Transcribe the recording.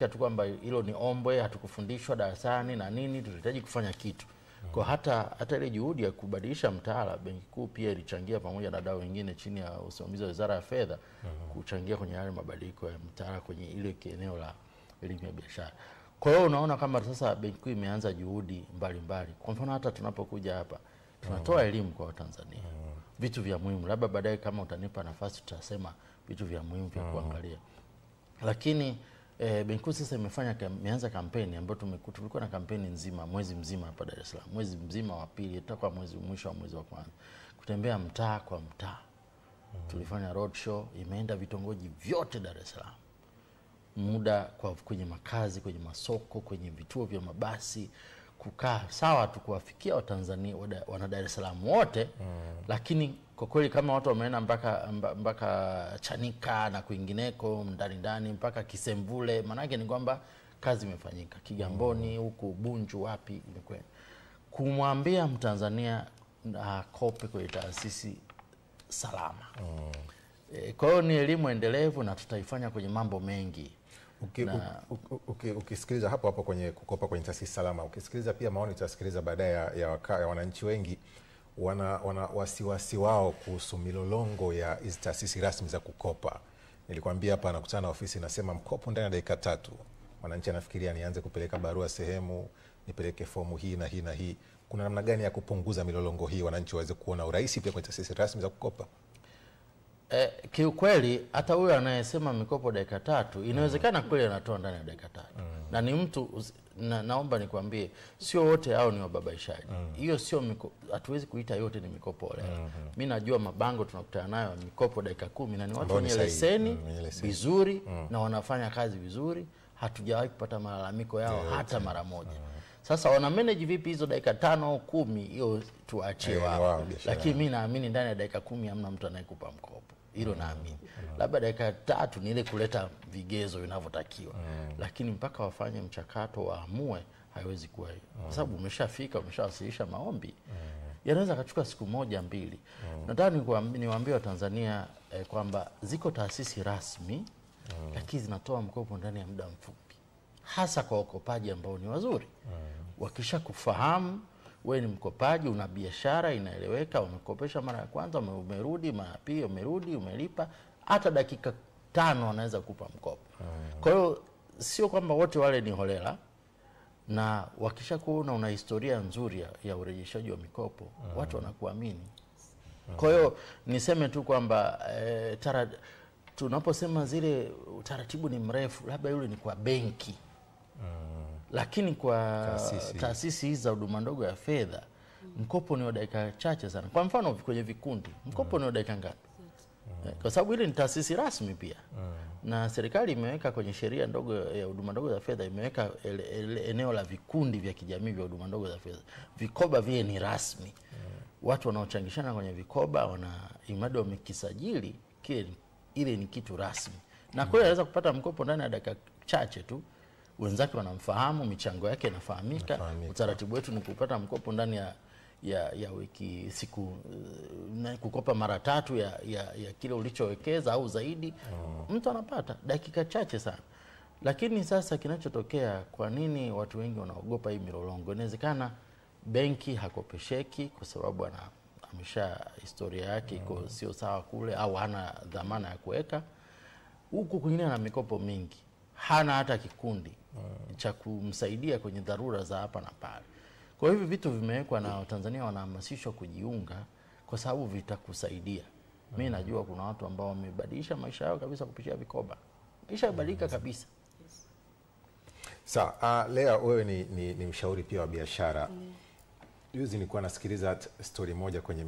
tu kwamba hilo ni ombwe, hatukufundishwa darasani na nini, tunahitaji kufanya kitu. Kwa hata ile juhudi ya kubadilisha mtaala, Benki Kuu pia ilichangia pamoja na wadau wengine chini ya usimamizi wa Wizara ya Fedha kuchangia kwenye yale mabadiliko ya mtaala kwenye ile eneo la elimu ya biashara. Kwa hiyo unaona kama sasa Benki Kuu imeanza juhudi mbalimbali. Kwa mfano hata tunapokuja hapa tunatoa elimu kwa Watanzania. Vitu vya muhimu, labda baadaye kama utanipa nafasi tutasema vitu vya muhimu vya kuangalia. Lakini Benki Kuu sasa imeanza kampeni ambayo tulikuwa na kampeni nzima mwezi mzima hapa Dar es Salaam. Mwezi mzima wa pili itakuwa mwisho wa mwezi wa kwanza. Kutembea mtaa kwa mtaa. Tulifanya road show, imeenda vitongoji vyote Dar es Salaam. Muda kwenye makazi, kwenye masoko, kwenye vituo vya mabasi, kukaa sawa tu kuwafikia Watanzania wana Dar es Salaam wote. Lakini kwa kweli kama watu wameenda mpaka Chanika na kwingineko ndani mpaka Kisemvule, maana yake ni kwamba kazi imefanyika. Kigamboni huku Bunju wapi imekwenda. Kumwambia Mtanzania akope kwenye taasisi salama. Kwa hiyo ni elimu endelevu na tutaifanya kwenye mambo mengi. Ukisikiliza hapo kwenye kukopa kwenye taasisi salama, ukisikiliza pia maoni utasikiliza baadaye ya wananchi wengi wana wasiwasi wao kuhusu milolongo ya hizo taasisi rasmi za kukopa. Nilikwambia hapa anakutana na ofisi inasema mkopo ndani ya dakika 3. Mwananchi anafikiria nianze kupeleka barua sehemu, nipeleke fomu hii na hii na hii. Kuna namna gani ya kupunguza milolongo hii wananchi waweze kuona urahisi pia kwenye taasisi rasmi za kukopa? Kiukweli hata huyo anayesema mikopo dakika 3 inawezekana kweli anatoa ndani ya dakika 3. Na ni mtu naomba nikwambie sio wote hao ni wababaishaji. Hiyo sio hatuwezi kuita yote ni mikopo holela. Mimi najua mabango tunakutana nayo mikopo dakika 10 na ni watu wenye leseni vizuri na wanafanya kazi vizuri. Hatujawahi kupata malalamiko yao hata mara moja. Sasa wana manage vipi hizo dakika 5 au 10, hiyo tuachie wao. Lakini mimi naamini ndani ya dakika 10 hamna mtu anayekupa mkopo. Hilo naamini. Labda dakika 3 ni ile kuleta vigezo vinavyotakiwa. Lakini mpaka wafanye mchakato waamue haiwezi kuwa hiyo. Kwa sababu umeshafika, umeshawasilisha maombi. Yanaweza kuchukua siku 1-2. Nataka niwaambie Watanzania kwamba ziko taasisi rasmi lakini zinatoa mkopo ndani ya muda mfupi. Hasa kwa wakopaji ambao ni wazuri. Wakisha kufahamu wewe ni mkopaji, una biashara inaeleweka, umekopesha mara ya kwanza, umerudi, mara ya pili umerudi, umelipa, hata dakika 5 wanaweza kukupa mkopo. Kwa hiyo sio kwamba wote wale ni holela, na wakisha kuona una historia nzuri ya urejeshaji wa mikopo, watu wanakuamini. Kwa hiyo niseme tu kwamba tunaposema zile utaratibu ni mrefu, labda yule ni kwa benki. Lakini kwa taasisi hizi za huduma ndogo ya fedha, mkopo ni wa dakika chache sana. Kwa mfano kwenye vikundi, mkopo ni wa dakika ngapi? Kwa sababu ile ni taasisi rasmi pia. Na serikali imeweka kwenye sheria ndogo ya huduma ndogo za fedha, imeweka eneo la vikundi vya kijamii vya huduma ndogo za fedha. Vikoba vile ni rasmi. Watu wanaochangishana kwenye vikoba imadi wamekisajili ile ni kitu rasmi. Na kweli anaweza kupata mkopo ndani ya dakika chache tu. Wenzake wanamfahamu, michango yake inafahamika. Utaratibu wetu ni kupata mkopo ndani ya wiki siku kukopa mara 3 ya kile ulichowekeza au zaidi. Mtu anapata dakika chache sana. Lakini sasa kinachotokea, kwa nini watu wengi wanaogopa hii milolongo? Inawezekana benki hakopesheki kwa sababu amesha historia yake iko sio sawa kule, au hana dhamana ya kuweka. Huku kwingine na mikopo mingi, hana hata kikundi cha kumsaidia kwenye dharura za hapa na pale. Kwa hivyo vitu vimewekwa na Watanzania wanahamasishwa kujiunga kwa sababu vitakusaidia. Mimi najua kuna watu ambao wamebadilisha maisha yao kabisa kupitia vikoba. Maisha yabadilika kabisa. Sawa, Lea, wewe ni mshauri pia wa biashara. Juzi nilikuwa nasikiliza story moja kwenye